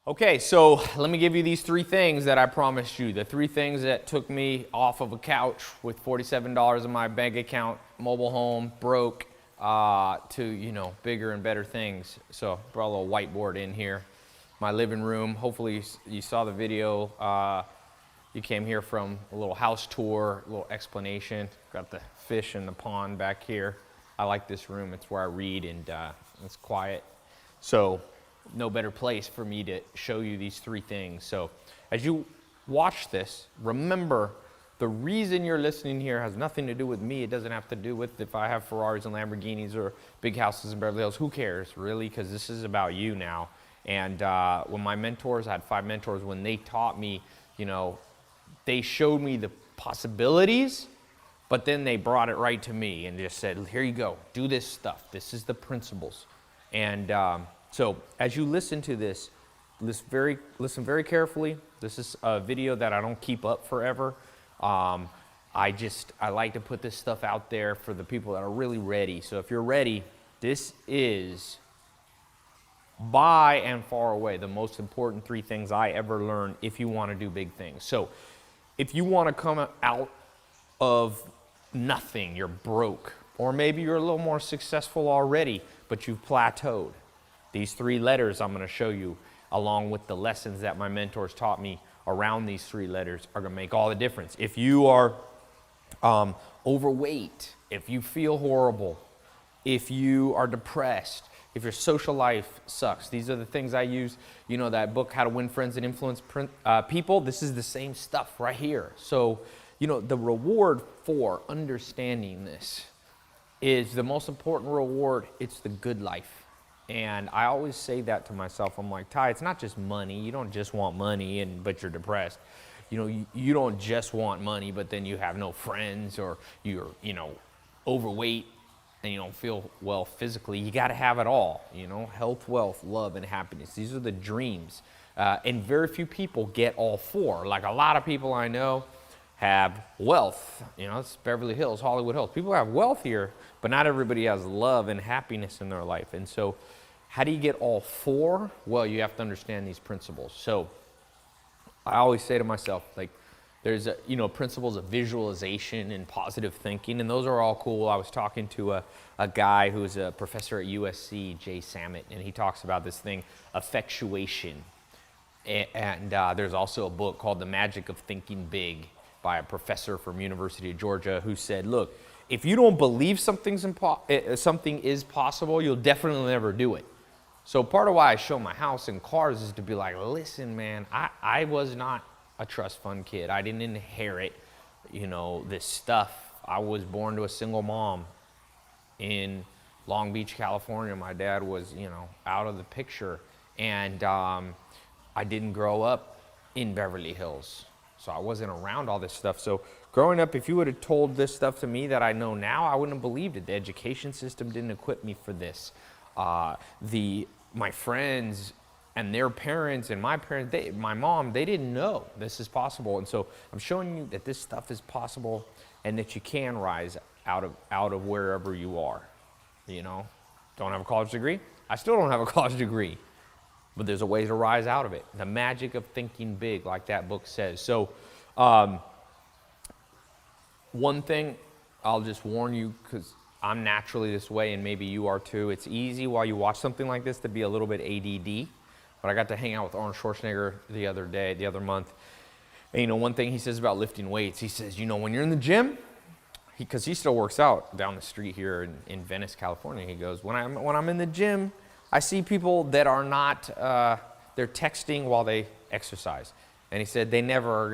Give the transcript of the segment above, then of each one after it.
Okay, so let me give you these three things that I promised you. The three things that took me off of a couch with $47 in my bank account, mobile home, broke, to, bigger and better things. So brought a little whiteboard in here. My living room, hopefully you saw the video. You came here from a little house tour, a little explanation. Got the fish in the pond back here. I like this room. It's where I read and it's quiet. So no better place for me to show you these three things. So as you watch this, remember the reason you're listening here has nothing to do with me. It doesn't have to do with if I have Ferraris and Lamborghinis or big houses in Beverly Hills. Who cares, really? Because this is about you now. And when my mentors, I had 5 mentors, when they taught me, they showed me the possibilities, but then they brought it right to me and just said, here you go, do this stuff. This is the principles. And so as you listen to this, listen very carefully. This is a video that I don't keep up forever. I like to put this stuff out there for the people that are really ready. So if you're ready, this is by and far away the most important 3 things I ever learned if you want to do big things. So if you want to come out of nothing, you're broke, or maybe you're a little more successful already, but you've plateaued. These 3 letters I'm going to show you, along with the lessons that my mentors taught me around these 3 letters, are going to make all the difference. If you are overweight, if you feel horrible, if you are depressed, if your social life sucks, these are the things I use. That book, How to Win Friends and Influence People, this is the same stuff right here. So, the reward for understanding this is the most important reward. It's the good life. And I always say that to myself. I'm like, Tai, it's not just money. You don't just want money but you're depressed. You don't just want money, but then you have no friends, or you're, overweight and you don't feel well physically. You got to have it all, health, wealth, love, and happiness. These are the dreams. And very few people get all 4. Like a lot of people I know have wealth. It's Beverly Hills, Hollywood Hills. People have wealth here, but not everybody has love and happiness in their life. And so how do you get all 4? Well, you have to understand these principles. So I always say to myself, there's principles of visualization and positive thinking, and those are all cool. I was talking to a guy who's a professor at USC, Jay Sammet, and he talks about this thing, effectuation. And there's also a book called The Magic of Thinking Big by a professor from University of Georgia who said, look, if you don't believe something is possible, you'll definitely never do it. So part of why I show my house and cars is to be like, listen, man, I was not a trust fund kid. I didn't inherit, this stuff. I was born to a single mom in Long Beach, California. My dad was, out of the picture. And I didn't grow up in Beverly Hills. So I wasn't around all this stuff. So growing up, if you would have told this stuff to me that I know now, I wouldn't have believed it. The education system didn't equip me for this. My friends and their parents and my parents, my mom, they didn't know this is possible. And so I'm showing you that this stuff is possible and that you can rise out of wherever you are. Don't have a college degree? I still don't have a college degree. But there's a way to rise out of it. The magic of thinking big, like that book says. So one thing I'll just warn you, because I'm naturally this way and maybe you are too. It's easy while you watch something like this to be a little bit ADD. But I got to hang out with Arnold Schwarzenegger the other month. And one thing he says about lifting weights, he says, when you're in the gym, because he still works out down the street here in Venice, California. He goes, when I'm in the gym, I see people that are not, they're texting while they exercise. And he said, they're never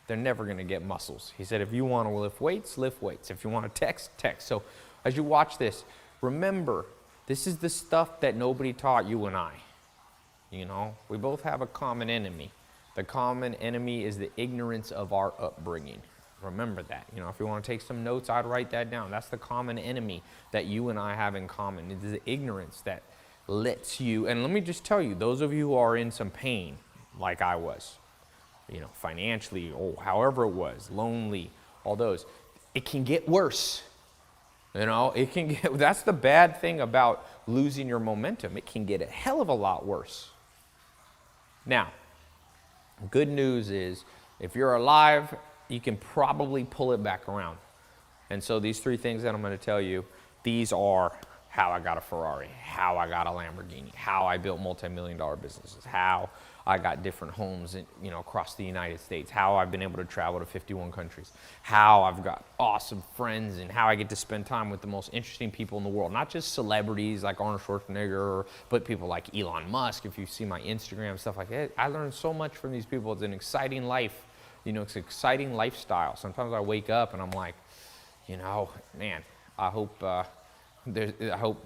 gonna get muscles. He said, if you want to lift weights, lift weights. If you want to text. So as you watch this, remember, this is the stuff that nobody taught you and I. We both have a common enemy. The common enemy is the ignorance of our upbringing. Remember that. If you want to take some notes, I'd write that down. That's the common enemy that you and I have in common. It is the ignorance that lets you, and let me just tell you, those of you who are in some pain, like I was, financially, or however it was, lonely, all those, it can get worse. It can get, that's the bad thing about losing your momentum. It can get a hell of a lot worse. Now, good news is if you're alive, you can probably pull it back around. And so these 3 things that I'm going to tell you, these are how I got a Ferrari, how I got a Lamborghini, how I built multi-million-dollar businesses, how I got different homes across the United States, how I've been able to travel to 51 countries, how I've got awesome friends, and how I get to spend time with the most interesting people in the world. Not just celebrities like Arnold Schwarzenegger, but people like Elon Musk. If you see my Instagram, stuff like that, I learned so much from these people. It's an exciting life. It's an exciting lifestyle. Sometimes I wake up and I'm like, man, I hope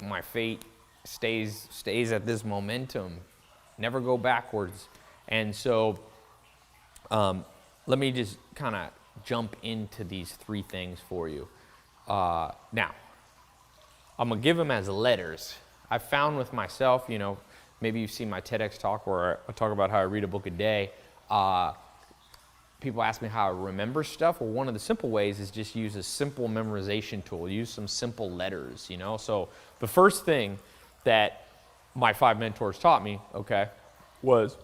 my fate stays at this momentum, never go backwards. And so let me just kind of jump into these 3 things for you. Now, I'm going to give them as letters. I found with myself, maybe you've seen my TEDx talk where I talk about how I read a book a day. People ask me how I remember stuff. Well, one of the simple ways is just use a simple memorization tool. Use some simple letters, So the first thing that my 5 mentors taught me, was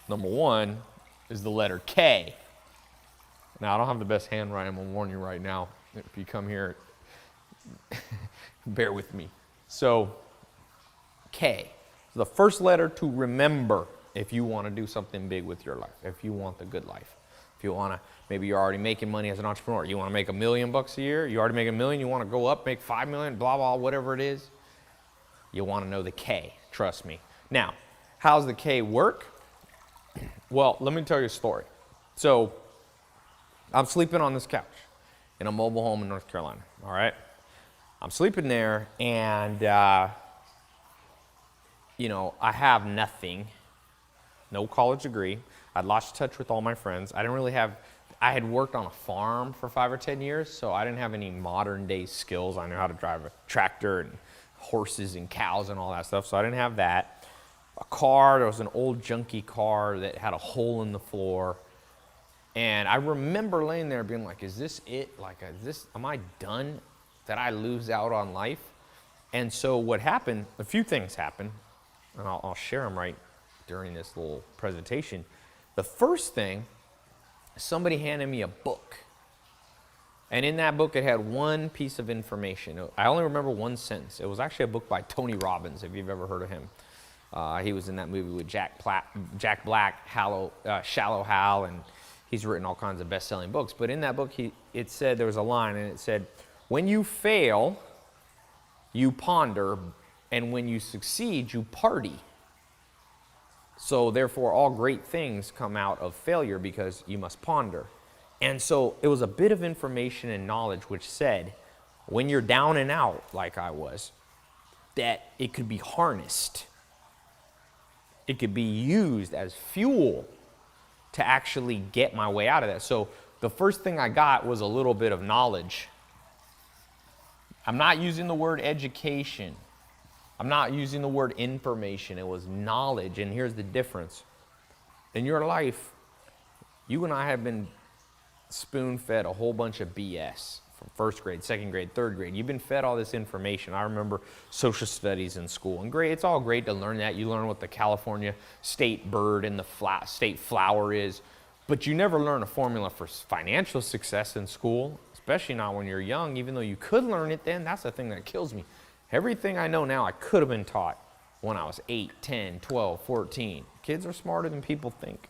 number 1 is the letter K. Now, I don't have the best handwriting. I'm going to warn you right now. If you come here, bear with me. So, K. The first letter to remember if you want to do something big with your life, if you want the good life. If you want to, maybe you're already making money as an entrepreneur. You want to make $1 million a year. You already make $1 million. You want to go up, make 5 million, blah, blah, whatever it is. You want to know the K. Trust me. Now, how's the K work? Well, let me tell you a story. So, I'm sleeping on this couch in a mobile home in North Carolina, all right? I'm sleeping there, and, I have nothing, no college degree. I'd lost touch with all my friends. I had worked on a farm for 5 or 10 years, so I didn't have any modern day skills. I knew how to drive a tractor and horses and cows and all that stuff, so I didn't have that. A car, there was an old junky car that had a hole in the floor. And I remember laying there being like, is this it? Am I done? Did I lose out on life? And so what happened, a few things happened, and I'll share them right during this little presentation. The first thing, somebody handed me a book. And in that book, it had one piece of information. I only remember one sentence. It was actually a book by Tony Robbins, if you've ever heard of him. He was in that movie with Jack Black, Shallow Hal, and he's written all kinds of best-selling books. But in that book, it said, there was a line, and it said, when you fail, you ponder, and when you succeed, you party. So therefore, all great things come out of failure because you must ponder. And so it was a bit of information and knowledge which said, when you're down and out, like I was, that it could be harnessed. It could be used as fuel to actually get my way out of that. So the first thing I got was a little bit of knowledge. I'm not using the word education. I'm not using the word information. It was knowledge. And here's the difference. In your life, you and I have been spoon-fed a whole bunch of BS from first grade, second grade, third grade. You've been fed all this information. I remember social studies in school. And great, it's all great to learn that. You learn what the California state bird and the state flower is. But you never learn a formula for financial success in school, especially not when you're young. Even though you could learn it then, that's the thing that kills me. Everything I know now, I could have been taught when I was 8, 10, 12, 14. Kids are smarter than people think.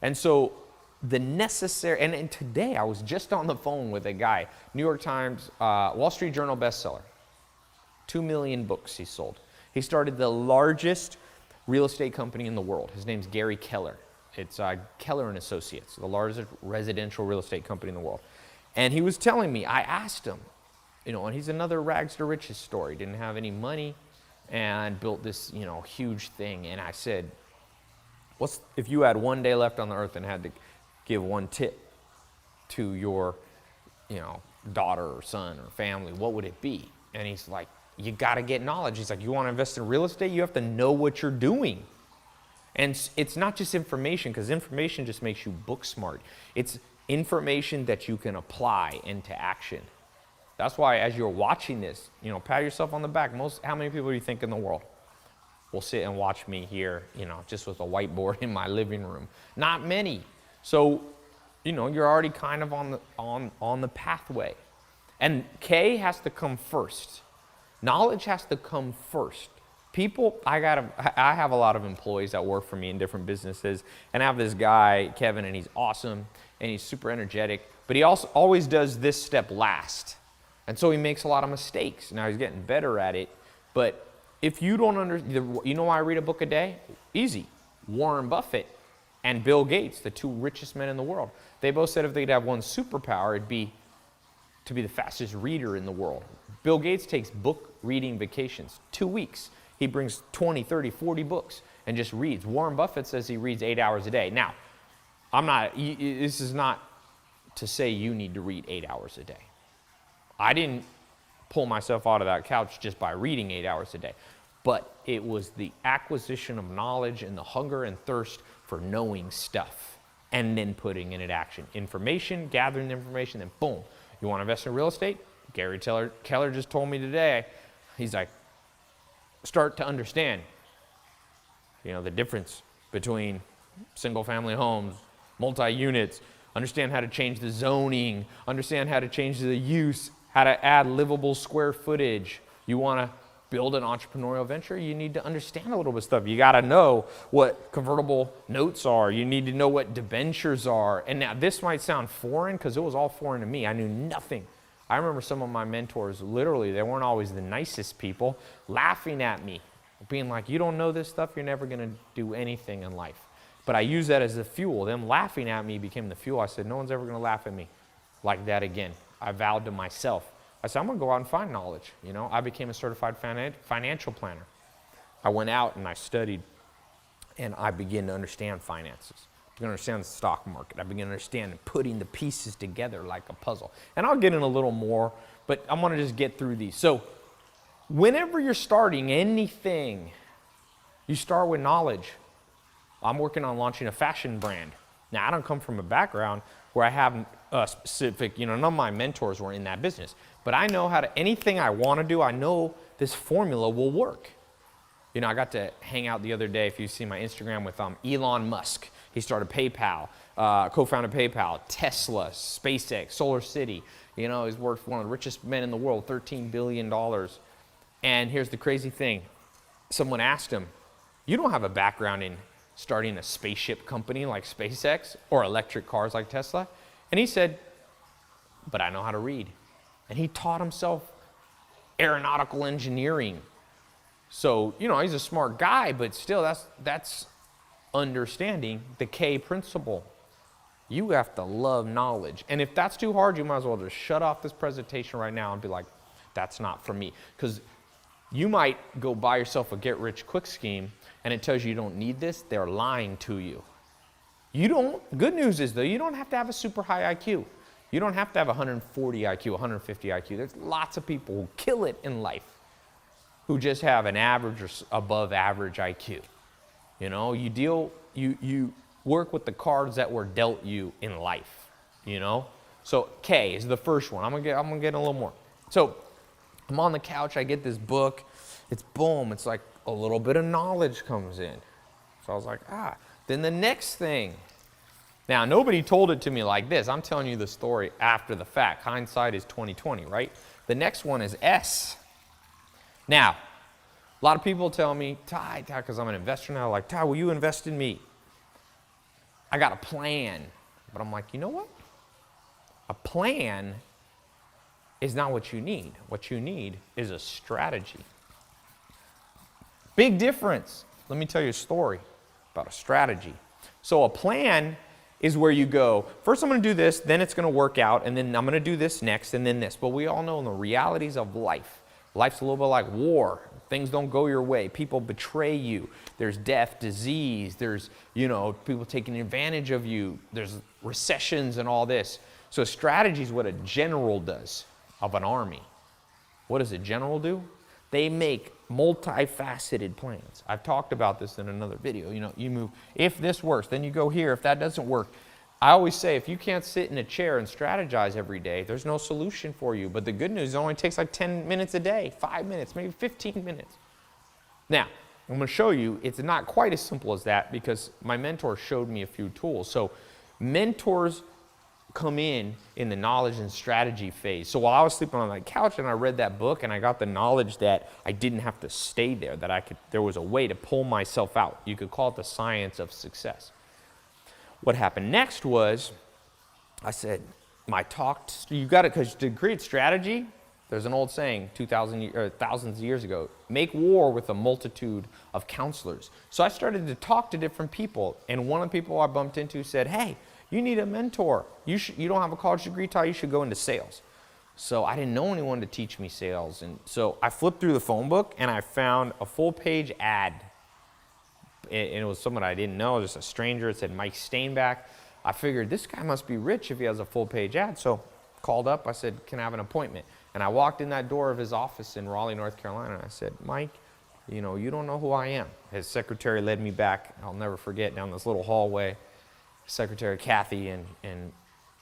And so the necessary, and today I was just on the phone with a guy, New York Times, Wall Street Journal bestseller. 2 million books he sold. He started the largest real estate company in the world. His name's Gary Keller. It's Keller and Associates, the largest residential real estate company in the world. And he was telling me, I asked him, and he's another rags to riches story. Didn't have any money and built this, huge thing. And I said, if you had one day left on the earth and had to give one tip to your, daughter or son or family, what would it be? And he's like, you got to get knowledge. He's like, you want to invest in real estate? You have to know what you're doing. And it's not just information, because information just makes you book smart. It's information that you can apply into action. That's why as you're watching this, pat yourself on the back. How many people do you think in the world? will sit and watch me here, just with a whiteboard in my living room. Not many. So, you're already kind of on the pathway. And K has to come first. Knowledge has to come first. People, I have a lot of employees that work for me in different businesses, and I have this guy, Kevin, and he's awesome, and he's super energetic, but he also always does this step last. And so he makes a lot of mistakes. Now he's getting better at it, but if you don't understand, why I read a book a day? Easy. Warren Buffett and Bill Gates, the two richest men in the world, they both said if they could have one superpower, it'd be to be the fastest reader in the world. Bill Gates takes book reading vacations, 2 weeks. He brings 20, 30, 40 books and just reads. Warren Buffett says he reads 8 hours a day. Now, this is not to say you need to read 8 hours a day. I didn't pull myself out of that couch just by reading 8 hours a day. But it was the acquisition of knowledge and the hunger and thirst for knowing stuff and then putting it in action. Information, gathering the information, then boom. You want to invest in real estate? Gary Keller just told me today, he's like, start to understand, the difference between single family homes, multi-units, understand how to change the zoning, understand how to change the use, how to add livable square footage. You want to build an entrepreneurial venture, you need to understand a little bit of stuff. You got to know what convertible notes are. You need to know what debentures are. And now this might sound foreign because it was all foreign to me. I knew nothing. I remember some of my mentors, literally, they weren't always the nicest people, laughing at me, being like, you don't know this stuff, you're never going to do anything in life. But I used that as the fuel. Them laughing at me became the fuel. I said, no one's ever going to laugh at me like that again. I vowed to myself. I said, I'm going to go out and find knowledge. I became a certified financial planner. I went out and I studied, and I began to understand finances. I began to understand the stock market. I began to understand putting the pieces together like a puzzle. And I'll get in a little more, but I'm going to just get through these. So whenever you're starting anything, you start with knowledge. I'm working on launching a fashion brand. Now, I don't come from a background where I have a specific, none of my mentors were in that business. But I know anything I want to do, I know this formula will work. I got to hang out the other day, if you see my Instagram, with Elon Musk. He started PayPal, co-founded PayPal, Tesla, SpaceX, Solar City. He's worth one of the richest men in the world, $13 billion. And here's the crazy thing. Someone asked him, you don't have a background in starting a spaceship company like SpaceX or electric cars like Tesla? And he said, but I know how to read. And he taught himself aeronautical engineering. So, he's a smart guy, but still that's understanding the K principle. You have to love knowledge. And if that's too hard, you might as well just shut off this presentation right now and be like, that's not for me. Because you might go buy yourself a get-rich-quick scheme and it tells you don't need this. They're lying to you. Good news is, though, you don't have to have a super high IQ. You don't have to have 140 IQ, 150 IQ. There's lots of people who kill it in life who just have an average or above average IQ. You work with the cards that were dealt you in life, So K is the first one. I'm gonna get a little more. So I'm on the couch, I get this book. It's boom, it's like a little bit of knowledge comes in. So I was like, Then the next thing. Now, nobody told it to me like this. I'm telling you the story after the fact. Hindsight is 20/20, right? The next one is S. Now, a lot of people tell me, Tai, because I'm an investor now, like, Tai, will you invest in me? I got a plan. But I'm like, you know what? A plan is not what you need. What you need is a strategy. Big difference. Let me tell you a story about a strategy. So a plan is where you go, first I'm going to do this, then it's going to work out, and then I'm going to do this next, and then this. But we all know the realities of life. Life's a little bit like war. Things don't go your way. People betray you. There's death, disease. There's, people taking advantage of you. There's recessions and all this. So strategy is what a general does of an army. What does a general do? They make multifaceted plans. I've talked about this in another video. You move, if this works, then you go here. If that doesn't work, I always say, if you can't sit in a chair and strategize every day, there's no solution for you. But the good news, it only takes like 10 minutes a day, 5 minutes, maybe 15 minutes. Now, I'm going to show you it's not quite as simple as that because my mentor showed me a few tools. So mentors come in the knowledge and strategy phase. So while I was sleeping on that couch and I read that book and I got the knowledge that I didn't have to stay there, that there was a way to pull myself out. You could call it the science of success. What happened next was I said, you got it, because to create strategy, there's an old saying, thousands of years ago, make war with a multitude of counselors. So I started to talk to different people, and one of the people I bumped into said, hey, you need a mentor. You don't have a college degree, Tai, you should go into sales. So I didn't know anyone to teach me sales, and so I flipped through the phone book and I found a full-page ad. And it was someone I didn't know, just a stranger. It said Mike Stainback. I figured this guy must be rich if he has a full-page ad. So called up, I said, can I have an appointment? And I walked in that door of his office in Raleigh, North Carolina, and I said, Mike, you don't know who I am. His secretary led me back, I'll never forget, down this little hallway. Secretary Kathy and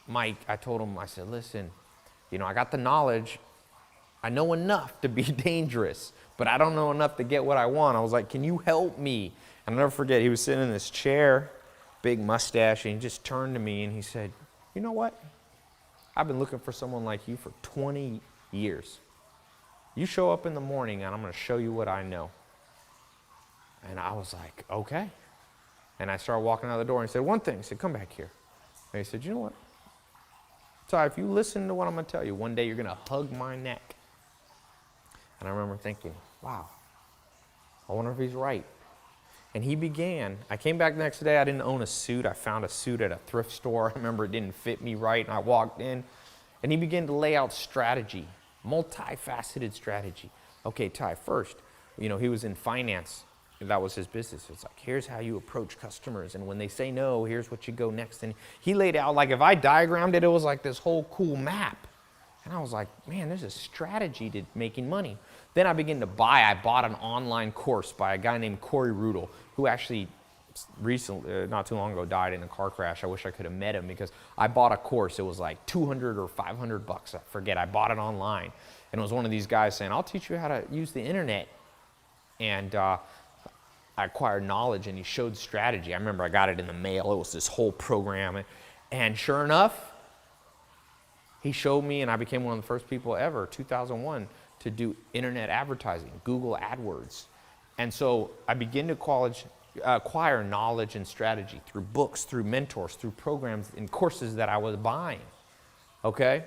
Mike, I told him, I said, listen, I got the knowledge. I know enough to be dangerous, but I don't know enough to get what I want. I was like, can you help me? And I'll never forget, he was sitting in this chair, big mustache, and he just turned to me and he said, you know what? I've been looking for someone like you for 20 years. You show up in the morning and I'm going to show you what I know. And I was like, okay. And I started walking out the door and he said, one thing. He said, come back here. And he said, you know what? So if you listen to what I'm going to tell you, one day you're going to hug my neck. And I remember thinking, wow, I wonder if he's right. And I came back the next day, I didn't own a suit. I found a suit at a thrift store. I remember it didn't fit me right, and I walked in, and he began to lay out strategy, multifaceted strategy. Okay, Tai, first, he was in finance. That was his business. It's like, here's how you approach customers, and when they say no, here's what you go next. And he laid out, like if I diagrammed it, it was like this whole cool map. And I was like, man, there's a strategy to making money. Then I bought an online course by a guy named Corey Rudel, who actually recently, not too long ago, died in a car crash. I wish I could have met him because I bought a course. It was like $200 or $500. I forget. I bought it online. And it was one of these guys saying, I'll teach you how to use the internet. And I acquired knowledge, and he showed strategy. I remember I got it in the mail. It was this whole program. And sure enough, he showed me, and I became one of the first people ever, 2001, to do internet advertising, Google AdWords. And so I began to acquire knowledge and strategy through books, through mentors, through programs and courses that I was buying, okay?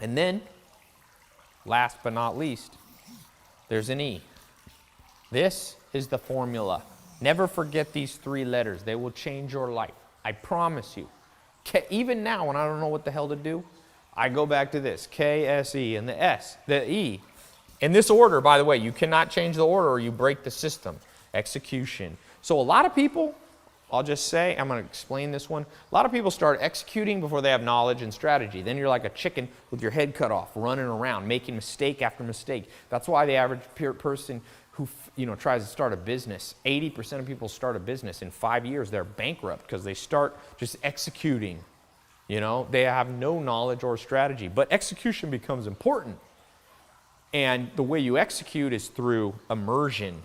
And then, last but not least, there's an E. This is the formula. Never forget these 3 letters. They will change your life. I promise you. Even now, when I don't know what the hell to do, I go back to this, K-S-E, and the E. In this order, by the way, you cannot change the order or you break the system. Execution. So a lot of people, I'll just say, I'm going to explain this one. A lot of people start executing before they have knowledge and strategy. Then you're like a chicken with your head cut off, running around, making mistake after mistake. That's why the average person who tries to start a business, 80% of people start a business. In 5 years, they're bankrupt because they start just executing. They have no knowledge or strategy. But execution becomes important. And the way you execute is through immersion.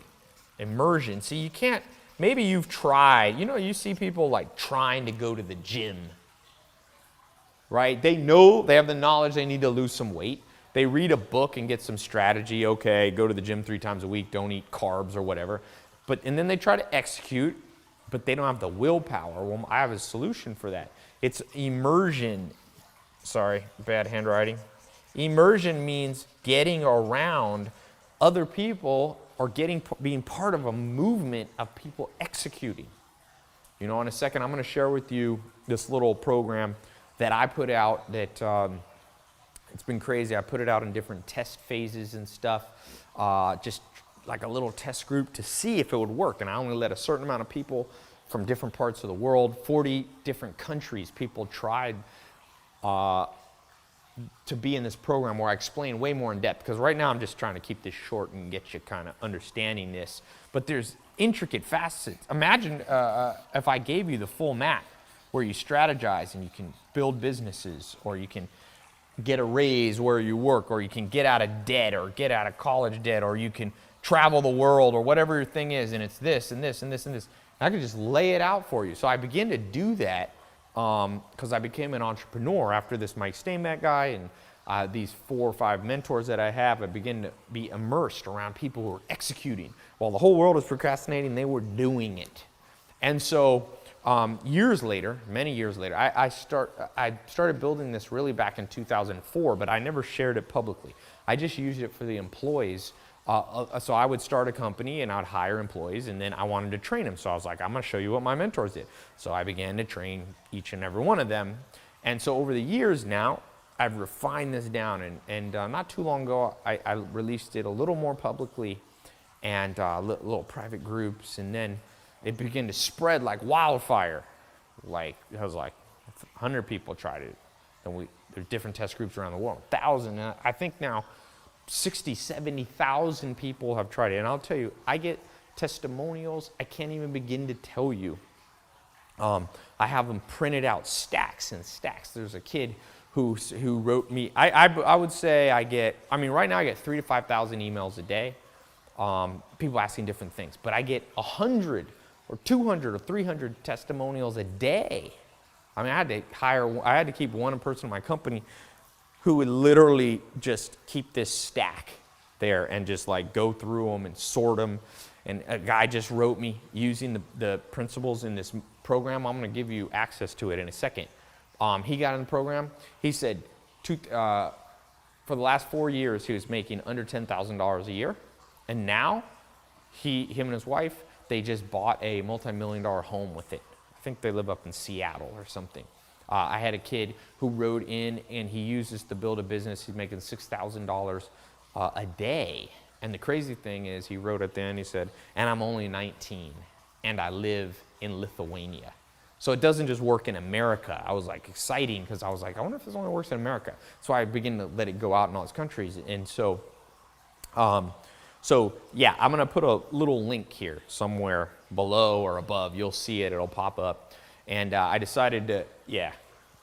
See, you can't, maybe you've tried, you see people like trying to go to the gym, right? They know they have the knowledge they need to lose some weight. They read a book and get some strategy. Okay, go to the gym 3 times a week, don't eat carbs or whatever. And then they try to execute, but they don't have the willpower. Well, I have a solution for that. It's immersion. Sorry, bad handwriting. Immersion means getting around other people or being part of a movement of people executing. In a second, I'm going to share with you this little program that I put out that it's been crazy. I put it out in different test phases and stuff, just like a little test group to see if it would work. And I only let a certain amount of people from different parts of the world, 40 different countries, people tried to be in this program where I explain way more in depth, because right now I'm just trying to keep this short and get you kind of understanding this. But there's intricate facets. Imagine if I gave you the full map where you strategize and you can build businesses, or you can get a raise where you work, or you can get out of debt or get out of college debt, or you can travel the world or whatever your thing is, and it's this and this and this and this. And I could just lay it out for you. So I began to do that because I became an entrepreneur after this Mike Steinbeck guy and these 4 or 5 mentors that I have. I began to be immersed around people who were executing. While the whole world was procrastinating, they were doing it. And so years later, many years later, I started building this really back in 2004, but I never shared it publicly. I just used it for the employees. So I would start a company and I'd hire employees, and then I wanted to train them. So I was like, I'm going to show you what my mentors did. So I began to train each and every one of them. And so over the years now, I've refined this down. And not too long ago, I released it a little more publicly and little private groups. And then it began to spread like wildfire. Like, it was like 100 people tried it. And there's different test groups around the world, 1,000. I think now 60, 70,000 people have tried it. And I'll tell you, I get testimonials I can't even begin to tell you. I have them printed out, stacks and stacks. There's a kid who wrote me, I would say right now I get 3,000 to 5,000 emails a day, people asking different things. But I get 100 or 200 or 300 testimonials a day. I mean, I had to keep one person in my company who would literally just keep this stack there and just like go through them and sort them. And a guy just wrote me using the principles in this program. I'm going to give you access to it in a second. He got in the program. He said for the last 4 years, he was making under $10,000 a year. And now him and his wife, they just bought a multi-million-dollar home with it. I think they live up in Seattle or something. I had a kid who wrote in, and he uses to build a business. He's making $6,000 a day. And the crazy thing is, he wrote at the end, he said, and I'm only 19, and I live in Lithuania. So it doesn't just work in America. I was like exciting because I was like, I wonder if this only works in America. So I began to let it go out in all these countries. And so yeah, I'm going to put a little link here somewhere below or above. You'll see it. It'll pop up. And I decided to, yeah,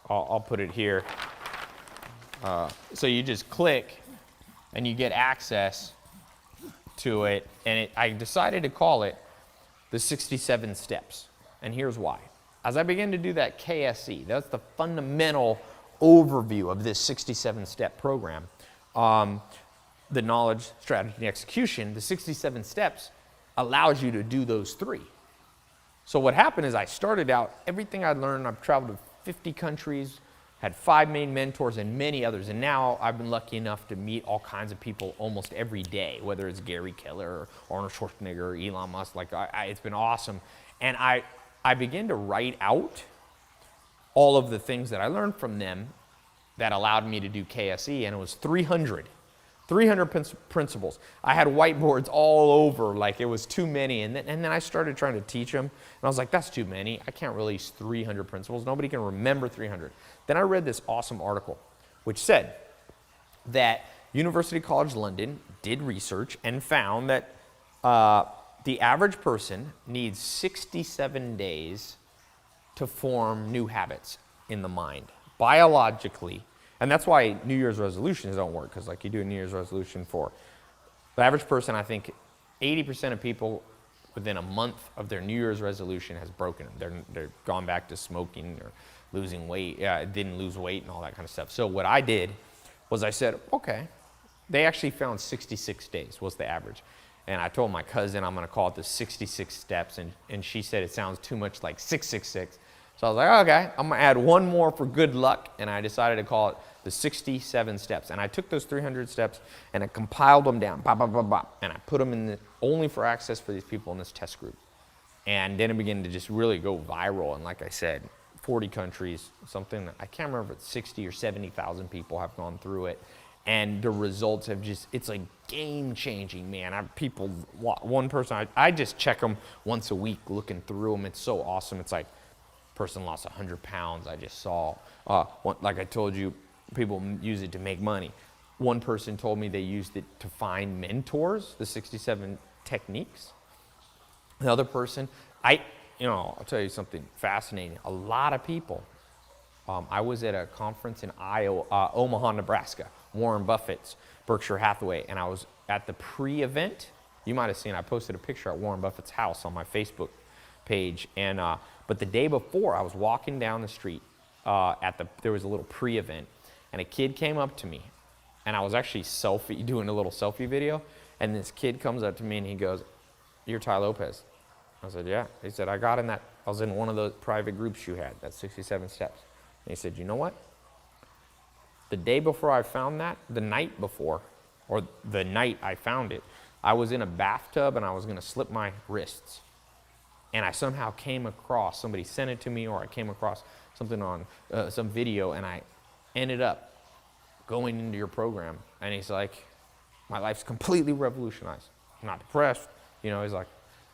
I'll put it here. So you just click and you get access to it. And I decided to call it the 67 steps. And here's why. As I began to do that KSE, that's the fundamental overview of this 67-step program. The knowledge, strategy, and execution, the 67 steps allows you to do those 3. So what happened is I started out, everything I learned, I've traveled to 50 countries, had 5 main mentors and many others. And now I've been lucky enough to meet all kinds of people almost every day, whether it's Gary Keller or Arnold Schwarzenegger or Elon Musk. Like it's been awesome. And I began to write out all of the things that I learned from them that allowed me to do KSE, and it was 300 principles. I had whiteboards all over, like it was too many, and then I started trying to teach them, and I was like, that's too many. I can't release 300 principles. Nobody can remember 300. Then I read this awesome article, which said that University College London did research and found that the average person needs 67 days to form new habits in the mind, biologically. And that's why New Year's resolutions don't work, because like you do a New Year's resolution for the average person, I think 80% of people within a month of their New Year's resolution has broken them. They're gone back to smoking or losing weight, didn't lose weight and all that kind of stuff. So what I did was I said, okay, they actually found 66 days was the average. And I told my cousin I'm going to call it the 66 steps, and she said it sounds too much like 666. So I was like, okay, I'm going to add one more for good luck, and I decided to call it the 67 steps. And I took those 300 steps, and I compiled them down, and I put them in only for access for these people in this test group. And then it began to just really go viral, and like I said, 40 countries, something, I can't remember if it's 60 or 70,000 people have gone through it. And the results have just, it's like game-changing, man. One person, I just check them once a week looking through them. It's so awesome. It's like, person lost 100 pounds, I just saw. Like I told you, people use it to make money. One person told me they used it to find mentors, the 67 techniques. The other person, I'll tell you something fascinating. A lot of people, I was at a conference in Omaha, Nebraska, Warren Buffett's Berkshire Hathaway, and I was at the pre-event You might have seen, I posted a picture at Warren Buffett's house on my Facebook page. And, but the day before, I was walking down the street there was a little pre-event, and a kid came up to me, and I was actually doing a little selfie video, and this kid comes up to me and he goes, "You're Tai Lopez." I said, "Yeah." He said, I was in one of those private groups you had, that 67 steps. And he said, "You know what? The day before I found that, the night before, or the night I found it, I was in a bathtub and I was gonna slip my wrists. And I somehow came across, somebody sent it to me, or I came across something on some video, and I ended up going into your program." And he's like, "My life's completely revolutionized. I'm not depressed." You know, he's like,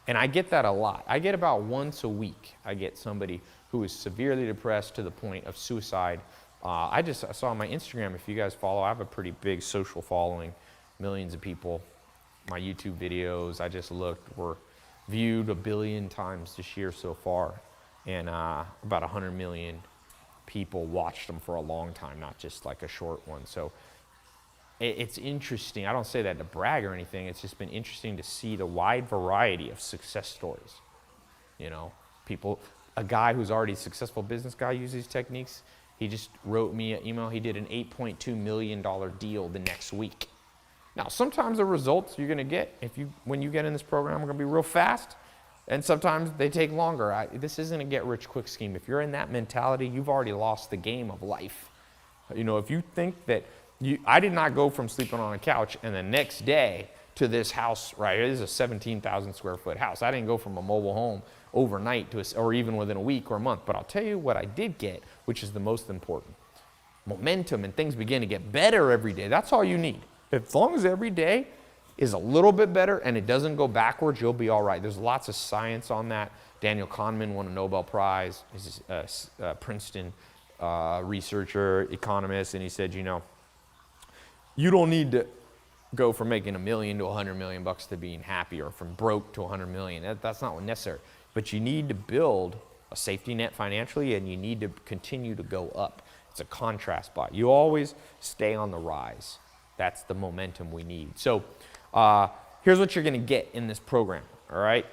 and I get that a lot. I get about once a week, I get somebody who is severely depressed to the point of suicide. I saw on my Instagram, if you guys follow, I have a pretty big social following, millions of people. My YouTube videos, I just looked, were viewed 1 billion times this year so far. And about 100 million people watched them for a long time, not just like a short one. So it's interesting. I don't say that to brag or anything. It's just been interesting to see the wide variety of success stories. You know, a guy who's already a successful business guy uses these techniques. He just wrote me an email. He did an $8.2 million deal the next week. Now, sometimes the results you're gonna get, when you get in this program, are gonna be real fast, and sometimes they take longer. This isn't a get-rich-quick scheme. If you're in that mentality, you've already lost the game of life. You know, if you think that I did not go from sleeping on a couch and the next day to this house right here. This is a 17,000 square foot house. I didn't go from a mobile home overnight or even within a week or a month. But I'll tell you what I did get, which is the most important. Momentum, and things begin to get better every day. That's all you need. As long as every day is a little bit better and it doesn't go backwards, you'll be all right. There's lots of science on that. Daniel Kahneman won a Nobel Prize. He's a Princeton researcher, economist, and he said, you know, you don't need to go from making $1 million to $100 million bucks to being happy, or from broke to $100 million. That's not necessary. But you need to build a safety net financially, and you need to continue to go up. It's a contrast spot. You always stay on the rise. That's the momentum we need. So here's what you're going to get in this program, all right?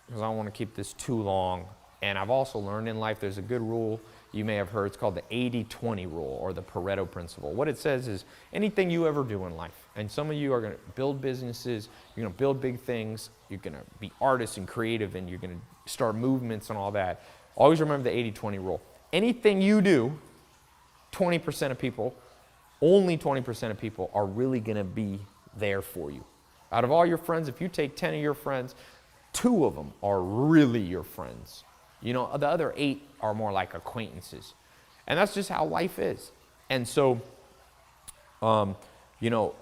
Because I don't want to keep this too long. And I've also learned in life there's a good rule you may have heard. It's called the 80-20 rule, or the Pareto principle. What it says is anything you ever do in life, and some of you are going to build businesses, you're going to build big things, you're going to be artists and creative, and you're going to start movements and all that. Always remember the 80-20 rule. Anything you do, 20% of people, only 20% of people are really going to be there for you. Out of all your friends, if you take 10 of your friends, 2 of them are really your friends. You know, the other 8 are more like acquaintances. And that's just how life is. And so, you know,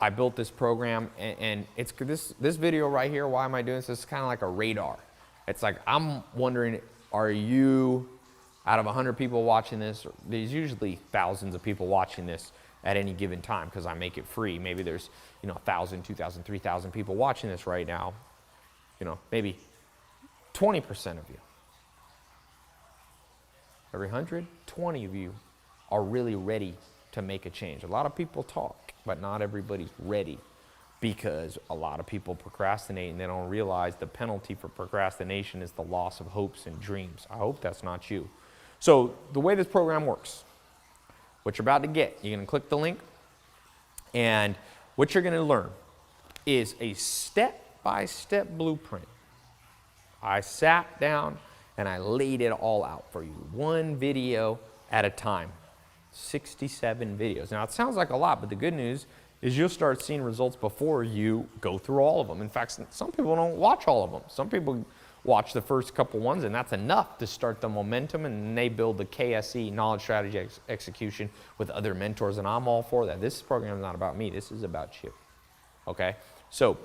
I built this program, and it's this video right here. Why am I doing this? It's kind of like a radar. It's like, I'm wondering, are you, out of 100 people watching this, there's usually thousands of people watching this at any given time because I make it free. Maybe there's, you know, 1,000, 2,000, 3,000 people watching this right now. You know, maybe 20% of you. Every 100, 20 of you are really ready to make a change. A lot of people talk, but not everybody's ready, because a lot of people procrastinate and they don't realize the penalty for procrastination is the loss of hopes and dreams. I hope that's not you. So the way this program works, what you're about to get, you're going to click the link, and what you're going to learn is a step-by-step blueprint. I sat down and I laid it all out for you, one video at a time, 67 videos. Now, it sounds like a lot, but the good news is you'll start seeing results before you go through all of them. In fact, some people don't watch all of them. Some people watch the first couple ones, and that's enough to start the momentum, and they build the KSE, knowledge, strategy, execution, with other mentors, and I'm all for that. This program is not about me. This is about you, okay? So,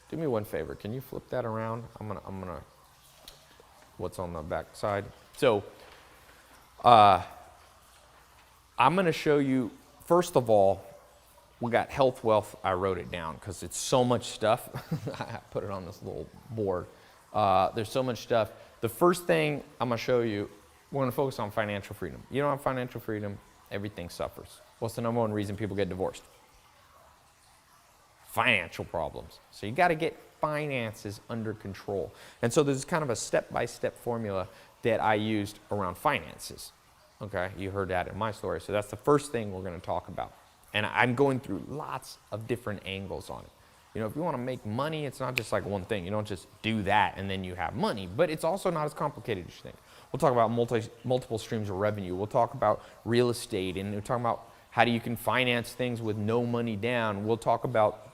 do me one favor. Can you flip that around? I'm gonna, what's on the back side? So, I'm gonna show you, first of all, we got health, wealth. I wrote it down because it's so much stuff. I put it on this little board. There's so much stuff. The first thing I'm gonna show you, we're gonna focus on financial freedom. You don't have financial freedom, everything suffers. What's the number one reason people get divorced? financial problems. So you got to get finances under control. And so there's kind of a step-by-step formula that I used around finances. Okay, you heard that in my story. So that's the first thing we're going to talk about. And I'm going through lots of different angles on it. You know, if you want to make money, it's not just like one thing. You don't just do that and then you have money. But it's also not as complicated as you think. We'll talk about multiple streams of revenue. We'll talk about real estate, and we'll talk about how you can finance things with no money down. We'll talk about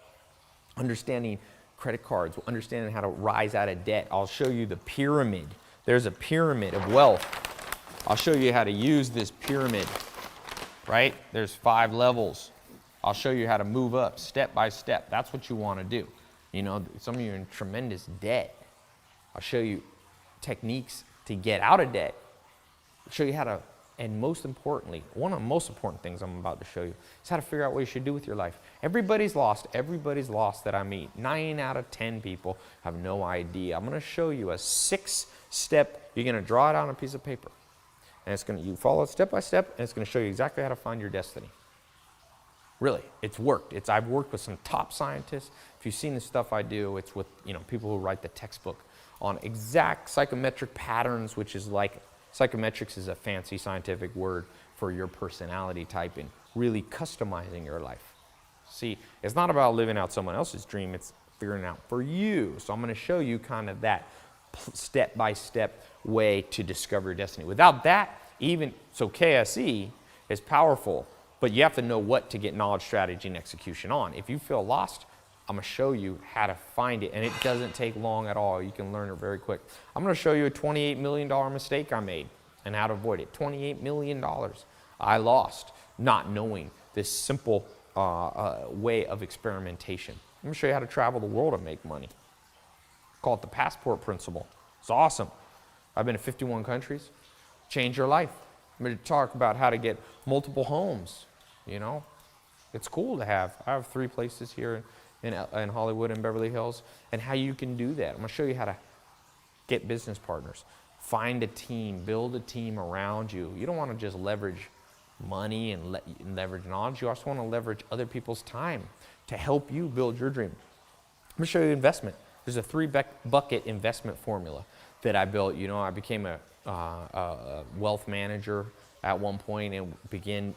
understanding credit cards, understanding how to rise out of debt. I'll show you the pyramid. There's a pyramid of wealth. I'll show you how to use this pyramid, right? There's 5 levels. I'll show you how to move up step by step. That's what you want to do. You know, some of you are in tremendous debt. I'll show you techniques to get out of debt. I'll show you how to, and most importantly, one of the most important things I'm about to show you is how to figure out what you should do with your life. Everybody's lost that I meet. 9 out of 10 people have no idea. I'm going to show you a 6-step, you're going to draw it on a piece of paper. And it's going to, you follow it step by step, and it's going to show you exactly how to find your destiny. Really, it's worked. I've worked with some top scientists. If you've seen the stuff I do, it's with people who write the textbook on exact psychometric patterns, which is like, psychometrics is a fancy scientific word for your personality type and really customizing your life. See, it's not about living out someone else's dream, it's figuring it out for you. So I'm going to show you kind of that step-by-step way to discover your destiny. Without that, so KSE is powerful, but you have to know what to get knowledge, strategy, and execution on. If you feel lost, I'm going to show you how to find it, and it doesn't take long at all. You can learn it very quick. I'm going to show you a $28 million mistake I made and how to avoid it. $28 million I lost not knowing this simple way of experimentation. I'm going to show you how to travel the world and make money. Call it the passport principle. It's awesome. I've been to 51 countries. Change your life. I'm going to talk about how to get multiple homes. You know, it's cool to have. I have 3 places here in Hollywood and Beverly Hills, and how you can do that. I'm going to show you how to get business partners, find a team, build a team around you. You don't want to just leverage money and leverage knowledge. You also want to leverage other people's time to help you build your dream. I'm going to show you investment. There's a 3-bucket investment formula that I built. You know, I became a wealth manager at one point, and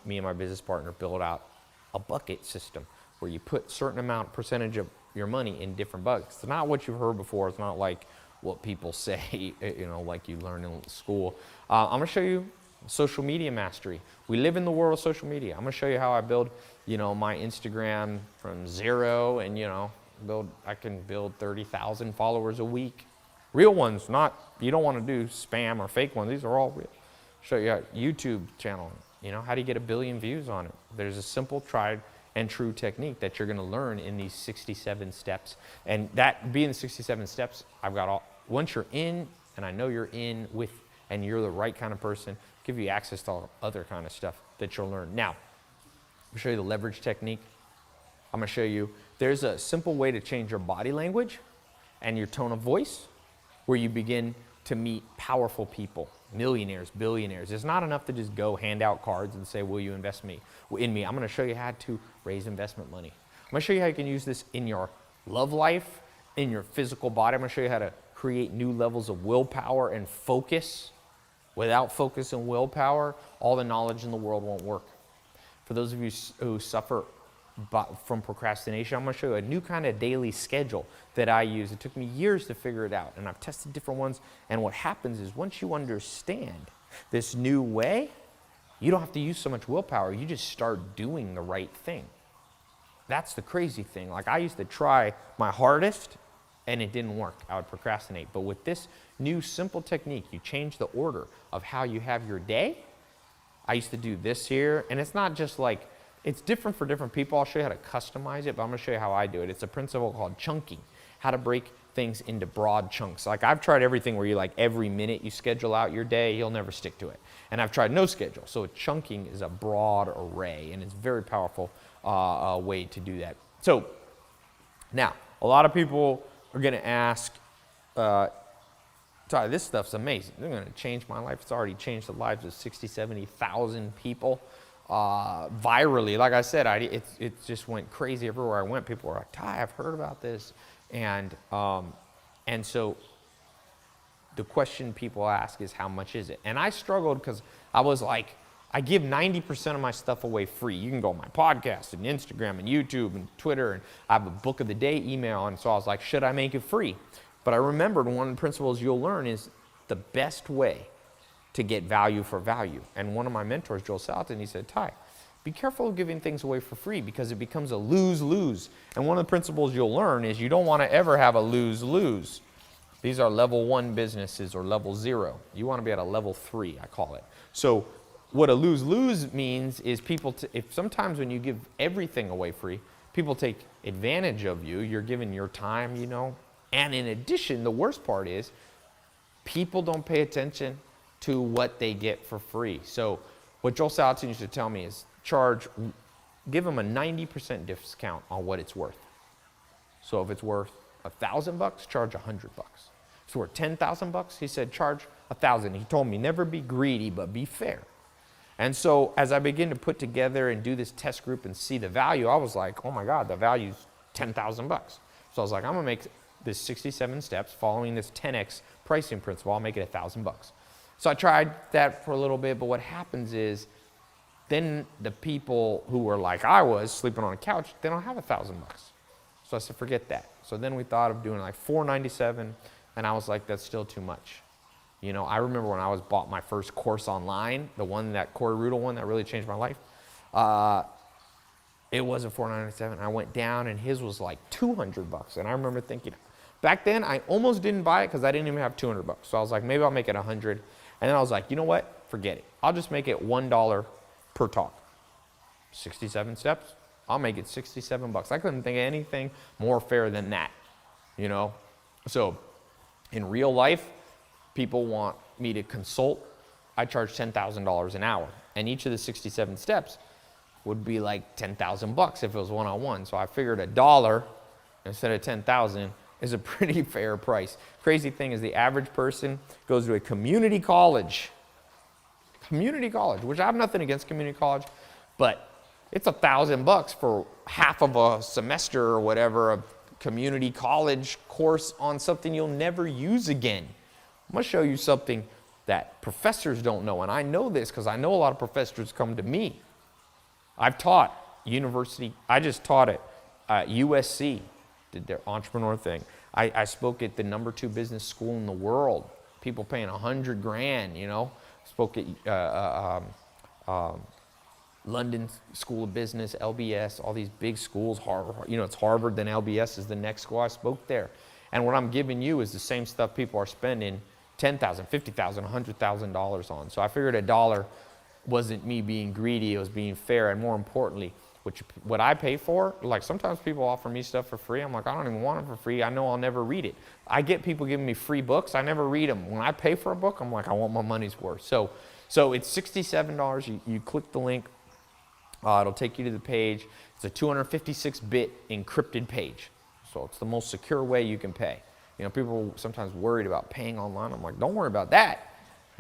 me and my business partner built out a bucket system where you put certain percentage of your money in different buckets. It's not what you've heard before. It's not like what people say, like you learn in school. I'm going to show you social media mastery. We live in the world of social media. I'm going to show you how I build, my Instagram from 0, and I can build 30,000 followers a week. Real ones, you don't want to do spam or fake ones. These are all real. Show you a YouTube channel. How do you get 1 billion views on it? There's a simple, tried and true technique that you're going to learn in these 67 steps. And that being the 67 steps, once you're in, and I know you're in with, and you're the right kind of person, give you access to all other kind of stuff that you'll learn. Now, I'll show you the leverage technique. I'm going to show you, there's a simple way to change your body language and your tone of voice where you begin to meet powerful people, millionaires, billionaires. It's not enough to just go hand out cards and say, will you invest in me? I'm going to show you how to raise investment money. I'm going to show you how you can use this in your love life, in your physical body. I'm going to show you how to create new levels of willpower and focus. Without focus and willpower, all the knowledge in the world won't work. For those of you who suffer from procrastination, I'm going to show you a new kind of daily schedule that I use. It took me years to figure it out, and I've tested different ones. And what happens is once you understand this new way, you don't have to use so much willpower. You just start doing the right thing. That's the crazy thing. Like, I used to try my hardest, and it didn't work. I would procrastinate. But with this new simple technique, you change the order of how you have your day. I used to do this here, and it's not just like, it's different for different people. I'll show you how to customize it, but I'm going to show you how I do it. It's a principle called chunking, how to break things into broad chunks. Like, I've tried everything where every minute you schedule out your day, you'll never stick to it. And I've tried no schedule. So chunking is a broad array, and it's a very powerful way to do that. So now, a lot of people are going to ask, Tai, this stuff's amazing. They're going to change my life. It's already changed the lives of 60, 70,000 people. virally. Like I said, it just went crazy everywhere I went. People were like, Tai, I've heard about this. And so the question people ask is, how much is it? And I struggled because I was like, I give 90% of my stuff away free. You can go on my podcast and Instagram and YouTube and Twitter, and I have a book of the day email. And so I was like, should I make it free? But I remembered one of the principles you'll learn is the best way to get value for value. And one of my mentors, Joel Salatin, he said, Tai, be careful of giving things away for free because it becomes a lose-lose. And one of the principles you'll learn is you don't want to ever have a lose-lose. These are level 1 businesses or level 0. You want to be at a level 3, I call it. So what a lose-lose means is people, if sometimes when you give everything away free, people take advantage of you. You're giving your time, you know. And in addition, the worst part is people don't pay attention to what they get for free. So what Joel Salatin used to tell me is give them a 90% discount on what it's worth. So if it's worth $1,000, charge $100. If it's worth $10,000, he said, charge $1,000. He told me, never be greedy, but be fair. And so as I begin to put together and do this test group and see the value, I was like, oh my God, the value's $10,000. So I was like, I'm gonna make this 67 steps following this 10x pricing principle. I'll make it $1,000. So I tried that for a little bit, but what happens is then the people who were like I was, sleeping on a couch, they don't have $1,000. So I said, forget that. So then we thought of doing like $497, and I was like, that's still too much. You know, I remember when I bought my first course online, the one, that Corey Rudel one that really changed my life. It wasn't $497. I went down, and his was like $200. And I remember thinking, back then I almost didn't buy it because I didn't even have $200. So I was like, maybe I'll make it $100. And then I was like, you know what? Forget it. I'll just make it $1 per talk. 67 steps. I'll make it $67. I couldn't think of anything more fair than that, you know? So in real life, people want me to consult. I charge $10,000 an hour. And each of the 67 steps would be like $10,000 if it was one-on-one. So I figured $1 instead of 10,000 is a pretty fair price. Crazy thing is the average person goes to a community college, which I have nothing against community college, but it's $1,000 for half of a semester or whatever, a community college course on something you'll never use again. I'm gonna show you something that professors don't know, and I know this because I know a lot of professors come to me. I've taught university, I just taught at USC, did their entrepreneur thing. I spoke at the #2 business school in the world, people paying $100,000, you know. Spoke at London School of Business, LBS, all these big schools, Harvard, you know, it's Harvard, then LBS is the next school. I spoke there. And what I'm giving you is the same stuff people are spending $10,000, $50,000, $100,000 on. So I figured $1 wasn't me being greedy, it was being fair, and more importantly, what I pay for, like sometimes people offer me stuff for free. I'm like, I don't even want it for free. I know I'll never read it. I get people giving me free books. I never read them. When I pay for a book, I'm like, I want my money's worth. So it's $67. You click the link. It'll take you to the page. It's a 256-bit encrypted page. So it's the most secure way you can pay. You know, people are sometimes worried about paying online. I'm like, don't worry about that.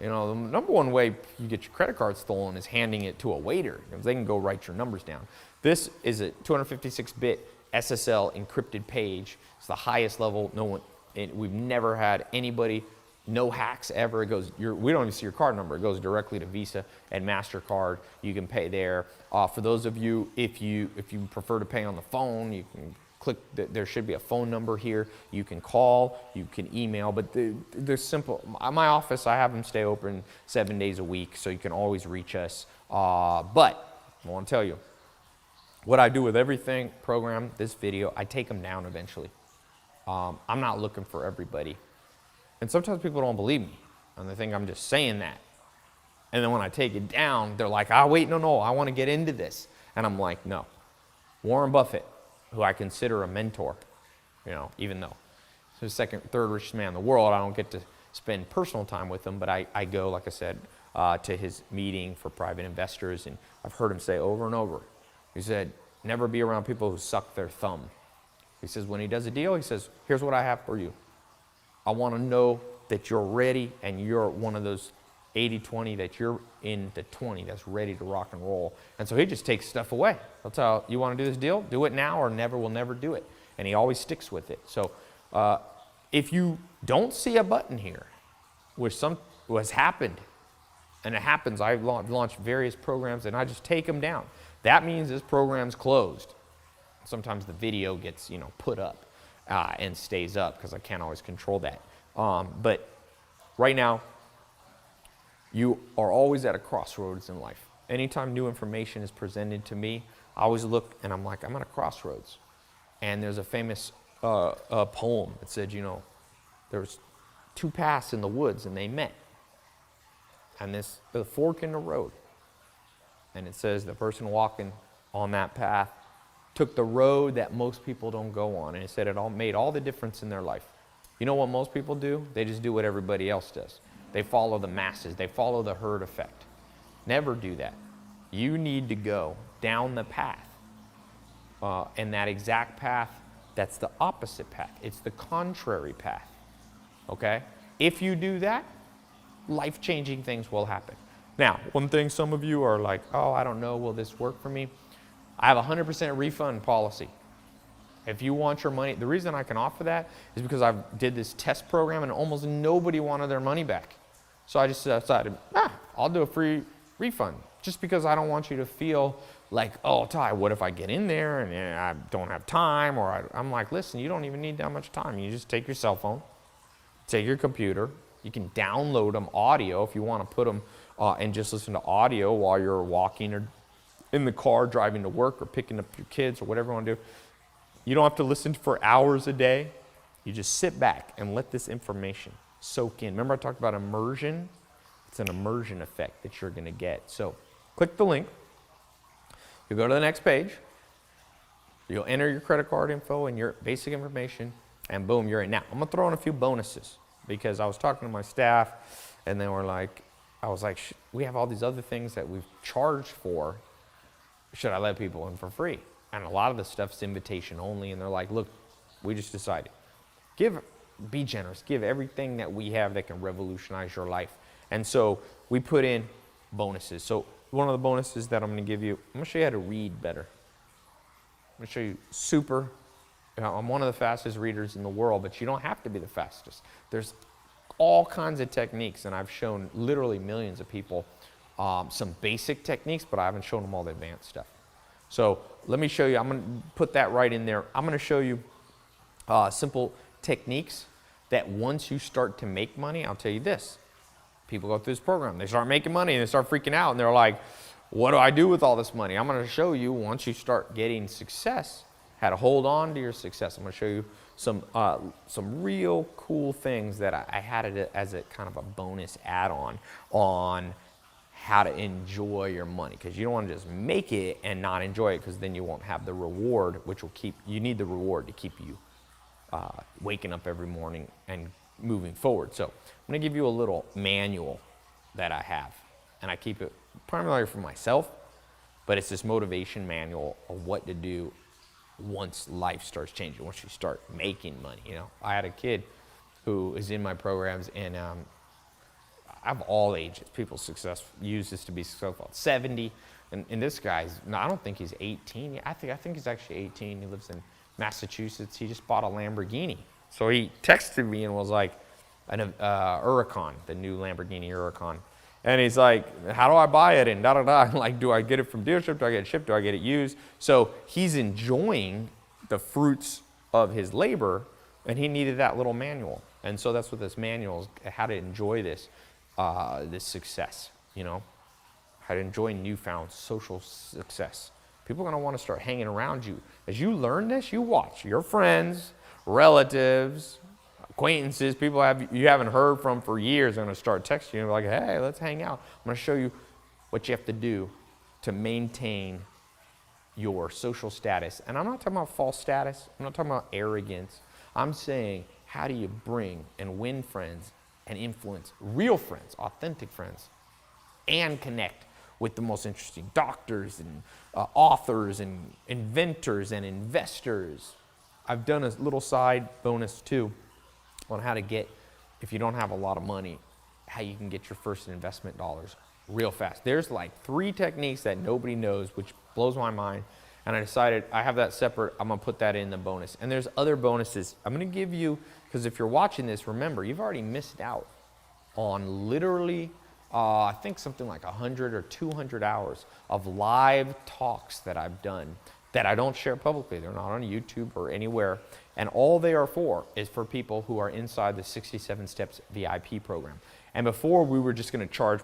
You know, the number one way you get your credit card stolen is handing it to a waiter, because they can go write your numbers down. This is a 256-bit SSL encrypted page. It's the highest level. We've never had anybody, no hacks ever. It goes, we don't even see your card number. It goes directly to Visa and MasterCard. You can pay there. For those of you, if you prefer to pay on the phone, you can click, there should be a phone number here. You can call, you can email, but they're simple. My office, I have them stay open 7 days a week, so you can always reach us. But I want to tell you, what I do with everything program, this video, I take them down eventually. I'm not looking for everybody. And sometimes people don't believe me, and they think I'm just saying that. And then when I take it down, they're like, wait, no, I want to get into this. And I'm like, no. Warren Buffett, who I consider a mentor, you know, even though he's the second, third richest man in the world, I don't get to spend personal time with him, but I go, like I said, to his meeting for private investors, and I've heard him say over and over, he said, never be around people who suck their thumb. He says, when he does a deal, he says, here's what I have for you. I want to know that you're ready and you're one of those 80-20 that you're in the 20 that's ready to rock and roll. And so he just takes stuff away. He'll tell you, want to do this deal? Do it now or never, we'll never do it. And he always sticks with it. So if you don't see a button here, which has happened, and it happens, I've launched various programs and I just take them down. That means this program's closed. Sometimes the video gets, put up and stays up because I can't always control that. But right now, you are always at a crossroads in life. Anytime new information is presented to me, I always look and I'm like, I'm at a crossroads. And there's a famous poem that said, there's two paths in the woods and they met. And there's a fork in the road. And it says the person walking on that path took the road that most people don't go on. And it said it all made all the difference in their life. You know what most people do? They just do what everybody else does. They follow the masses. They follow the herd effect. Never do that. You need to go down the path. And that exact path, that's the opposite path. It's the contrary path. Okay? If you do that, life-changing things will happen. Now, one thing some of you are like, oh, I don't know, will this work for me? I have a 100% refund policy. If you want your money, the reason I can offer that is because I did this test program and almost nobody wanted their money back. So I just decided, I'll do a free refund just because I don't want you to feel like, oh, Tai, what if I get in there and I don't have time? Or I'm like, listen, you don't even need that much time. You just take your cell phone, take your computer. You can download them audio if you want to put them and just listen to audio while you're walking or in the car driving to work or picking up your kids or whatever you want to do. You don't have to listen for hours a day. You just sit back and let this information soak in. Remember I talked about immersion? It's an immersion effect that you're going to get. So click the link. You'll go to the next page. You'll enter your credit card info and your basic information, and boom, you're in. Now, I'm going to throw in a few bonuses because I was talking to my staff, and they were like, I was like, we have all these other things that we've charged for. Should I let people in for free? And a lot of the stuff's invitation only, and they're like, look, we just decided. Be generous. Give everything that we have that can revolutionize your life. And so we put in bonuses. So one of the bonuses that I'm going to give you, I'm going to show you how to read better. I'm going to show you I'm one of the fastest readers in the world, but you don't have to be the fastest. There's all kinds of techniques, and I've shown literally millions of people some basic techniques, but I haven't shown them all the advanced stuff. So let me show you. I'm going to put that right in there. I'm going to show you simple techniques that once you start to make money, I'll tell you this. People go through this program. They start making money, and they start freaking out, and they're like, what do I do with all this money? I'm going to show you once you start getting success, how to hold on to your success. I'm going to show you some real cool things that I had it as a kind of a bonus add-on on how to enjoy your money, because you don't want to just make it and not enjoy it, because then you won't have the reward, which will you need the reward to keep you waking up every morning and moving forward. So I'm going to give you a little manual that I have, and I keep it primarily for myself, but it's this motivation manual of what to do once life starts changing, once you start making money. I had a kid who is in my programs, and I have all ages. People use this to be successful. 70, and this guy's, no, I don't think he's 18. I think he's actually 18. He lives in Massachusetts. He just bought a Lamborghini. So he texted me and was like, an Huracan, the new Lamborghini Huracan. And he's like, how do I buy it? And da-da-da. I'm like, do I get it from dealership? Do I get it shipped? Do I get it used? So he's enjoying the fruits of his labor, and he needed that little manual. And so that's what this manual is, how to enjoy this success, how to enjoy newfound social success. People are going to want to start hanging around you. As you learn this, you watch your friends, relatives, acquaintances, people you haven't heard from for years are going to start texting you like, hey, let's hang out. I'm going to show you what you have to do to maintain your social status. And I'm not talking about false status. I'm not talking about arrogance. I'm saying, how do you bring and win friends and influence real friends, authentic friends, and connect with the most interesting doctors and authors and inventors and investors. I've done a little side bonus too on how to get, if you don't have a lot of money, how you can get your first investment dollars real fast. There's like 3 techniques that nobody knows, which blows my mind. And I decided I have that separate, I'm gonna put that in the bonus. And there's other bonuses I'm gonna give you, because if you're watching this, remember, you've already missed out on literally, I think something like 100 or 200 hours of live talks that I've done that I don't share publicly. They're not on YouTube or anywhere. And all they are for is for people who are inside the 67 Steps VIP program. And before, we were just gonna charge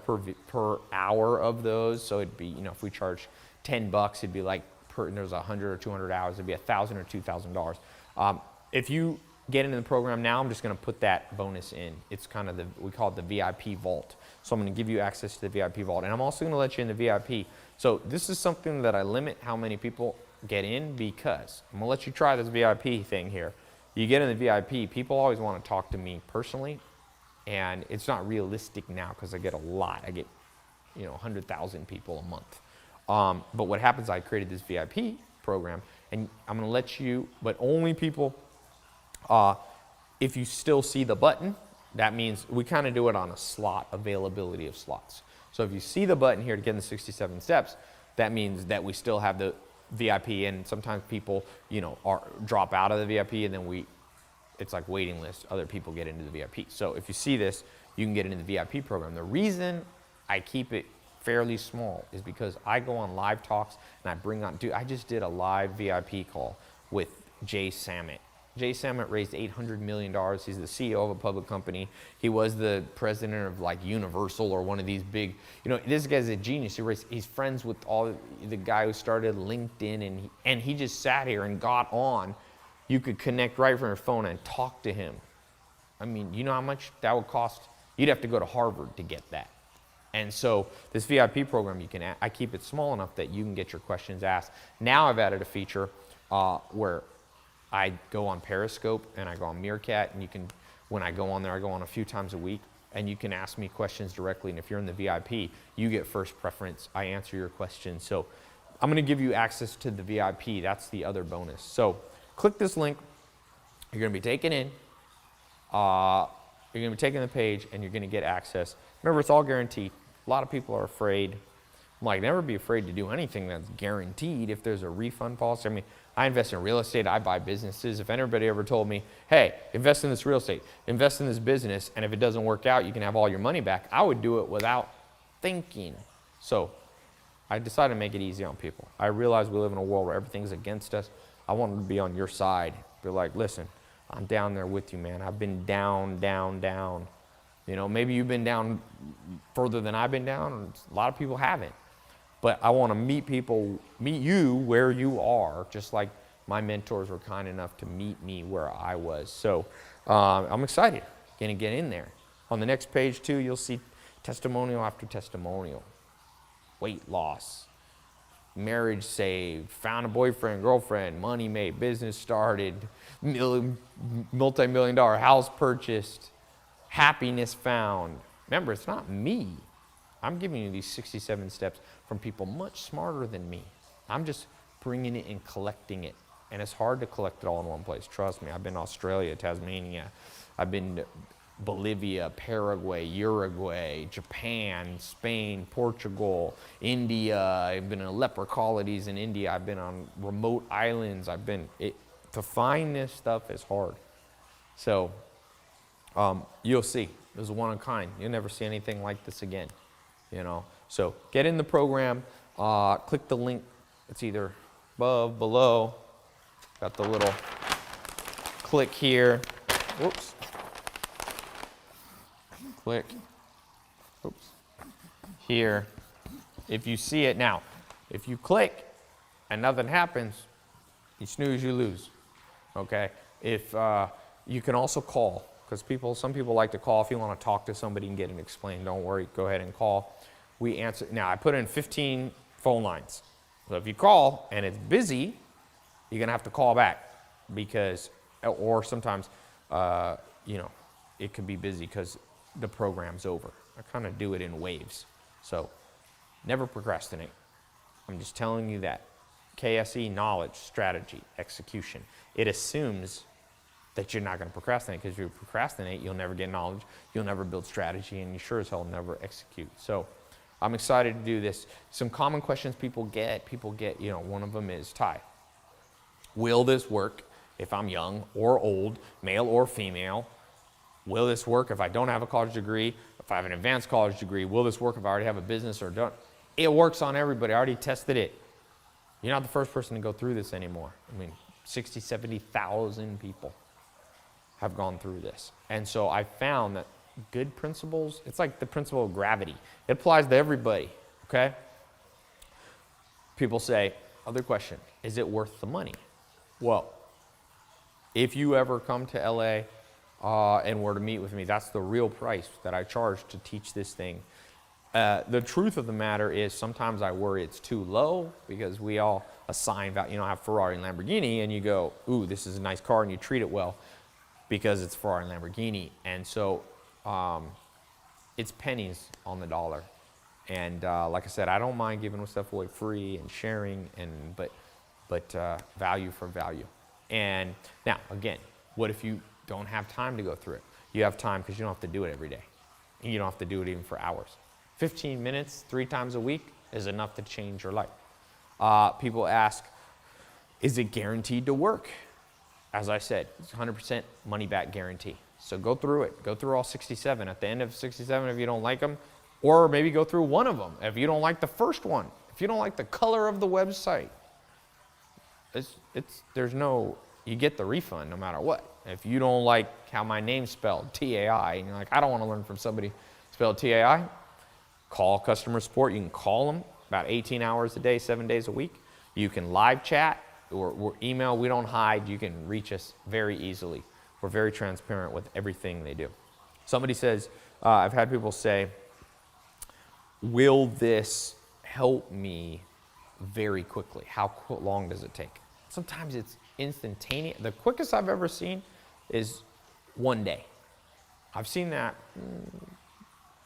per hour of those. So it'd be, you know, if we charge $10, it'd be like, and there's 100 or 200 hours, it'd be $1,000 or $2,000. If you get into the program now, I'm just gonna put that bonus in. It's kind of we call it the VIP vault. So I'm gonna give you access to the VIP vault. And I'm also gonna let you in the VIP. So this is something that I limit how many people get in, because I'm gonna let you try this VIP thing here. You get in the VIP, people always wanna talk to me personally, and it's not realistic now because I get a lot. I get, you know, 100,000 people a month. But what happens, I created this VIP program, and I'm gonna let you, but only people, if you still see the button, that means we kind of do it on a slot, availability of slots. So if you see the button here to get in the 67 steps, that means that we still have the VIP, and sometimes people, you know, drop out of the VIP, and then it's like waiting list, other people get into the VIP. So if you see this, you can get into the VIP program. The reason I keep it fairly small is because I go on live talks and I bring on, I just did a live VIP call with Jay Samit. Jay Samit raised $800 million. He's the CEO of a public company. He was the president of like Universal or one of these big, you know, this guy's a genius. He's friends with the guy who started LinkedIn, and he just sat here and got on. You could connect right from your phone and talk to him. I mean, you know how much that would cost? You'd have to go to Harvard to get that. And so this VIP program, I keep it small enough that you can get your questions asked. Now I've added a feature where I go on Periscope and I go on Meerkat, and when I go on there, I go on a few times a week, and you can ask me questions directly. And if you're in the VIP, you get first preference. I answer your questions. So I'm gonna give you access to the VIP. That's the other bonus. So click this link. You're gonna be taken in. You're gonna be taking the page, and you're gonna get access. Remember, it's all guaranteed. A lot of people are afraid. I'm like, never be afraid to do anything that's guaranteed if there's a refund policy. I mean, I invest in real estate, I buy businesses. If anybody ever told me, hey, invest in this real estate, invest in this business, and if it doesn't work out, you can have all your money back, I would do it without thinking. So I decided to make it easy on people. I realize we live in a world where everything's against us. I wanted to be on your side. Be like, listen, I'm down there with you, man. I've been down, down, down. You know, maybe you've been down further than I've been down, and a lot of people haven't. But I want to meet you where you are, just like my mentors were kind enough to meet me where I was. So I'm excited, gonna get in there. On the next page too, you'll see testimonial after testimonial. Weight loss, marriage saved, found a boyfriend, girlfriend, money made, business started, multi-million-dollar house purchased, happiness found. Remember, it's not me. I'm giving you these 67 steps from people much smarter than me. I'm just bringing it and collecting it. And it's hard to collect it all in one place. Trust me, I've been to Australia, Tasmania. I've been to Bolivia, Paraguay, Uruguay, Japan, Spain, Portugal, India. I've been in leper colonies in India. I've been on remote islands. To find this stuff is hard. So you'll see. There's one of a kind. You'll never see anything like this again. You know, so get in the program, click the link. It's either above, below. Got the little click here. Whoops. Click. Oops. Here. If you see it now, if you click and nothing happens, you snooze, you lose. Okay. If you can also call. Because some people like to call. If you want to talk to somebody and get it explained, don't worry, go ahead and call. We answer. Now, I put in 15 phone lines. So if you call and it's busy, you're going to have to call back or sometimes, it could be busy because the program's over. I kind of do it in waves. So never procrastinate. I'm just telling you that. KSE, knowledge, strategy, execution. It assumes that you're not going to procrastinate, because if you procrastinate, you'll never get knowledge, you'll never build strategy, and you sure as hell never execute. So I'm excited to do this. Some common questions people get, one of them is, Tai, will this work if I'm young or old, male or female? Will this work if I don't have a college degree? If I have an advanced college degree, will this work if I already have a business or don't? It works on everybody. I already tested it. You're not the first person to go through this anymore. 60, 70,000 people have gone through this. And so I found that good principles, it's like the principle of gravity. It applies to everybody, okay? People say, other question, is it worth the money? Well, if you ever come to LA and were to meet with me, that's the real price that I charge to teach this thing. The truth of the matter is sometimes I worry it's too low, because we all assign value. Have Ferrari and Lamborghini, and you go, ooh, this is a nice car, and you treat it well because it's Ferrari and Lamborghini. And so it's pennies on the dollar. And like I said, I don't mind giving stuff away free and sharing, but value for value. And now, again, what if you don't have time to go through it? You have time because you don't have to do it every day. And you don't have to do it even for hours. 15 minutes, 3 times a week is enough to change your life. People ask, is it guaranteed to work? As I said, it's 100% money back guarantee. So go through it. Go through all 67. At the end of 67, if you don't like them, or maybe go through one of them. If you don't like the first one, if you don't like the color of the website, you get the refund no matter what. If you don't like how my name's spelled, T-A-I, and you're like, I don't want to learn from somebody spelled T-A-I, call customer support. You can call them about 18 hours a day, 7 days a week. You can live chat or email. We don't hide. You can reach us very easily. We're very transparent with everything they do. Somebody says, I've had people say, will this help me very quickly? How long does it take? Sometimes it's instantaneous. The quickest I've ever seen is 1 day. I've seen that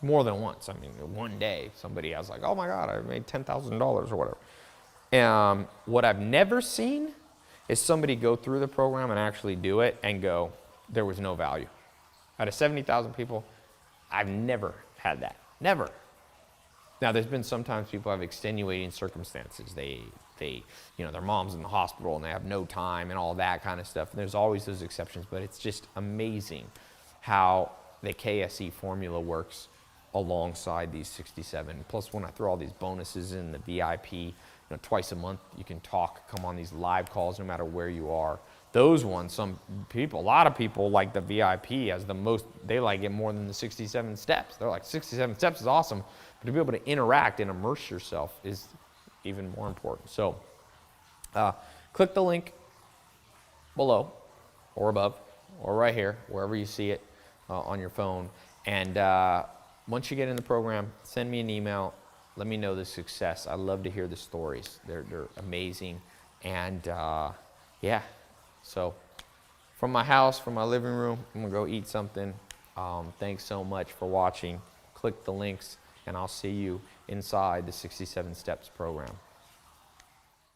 more than once. 1 day, somebody has oh my God, I made $10,000 or whatever. What I've never seen is somebody go through the program and actually do it and go, there was no value. Out of 70,000 people, I've never had that. Never. Now, there's been sometimes people have extenuating circumstances. Their mom's in the hospital and they have no time and all that kind of stuff. And there's always those exceptions, but it's just amazing how the KSE formula works alongside these 67. Plus, when I throw all these bonuses in the VIP, twice a month you can come on these live calls no matter where you are. Those ones, a lot of people like the VIP as the most, they like it more than the 67 steps. They're like, 67 steps is awesome, but to be able to interact and immerse yourself is even more important. So click the link below or above or right here, wherever you see it on your phone. And once you get in the program, send me an email. Let me know the success. I love to hear the stories. They're amazing. And yeah, so from my house, from my living room, I'm going to go eat something. Thanks so much for watching. Click the links, and I'll see you inside the 67 Steps program.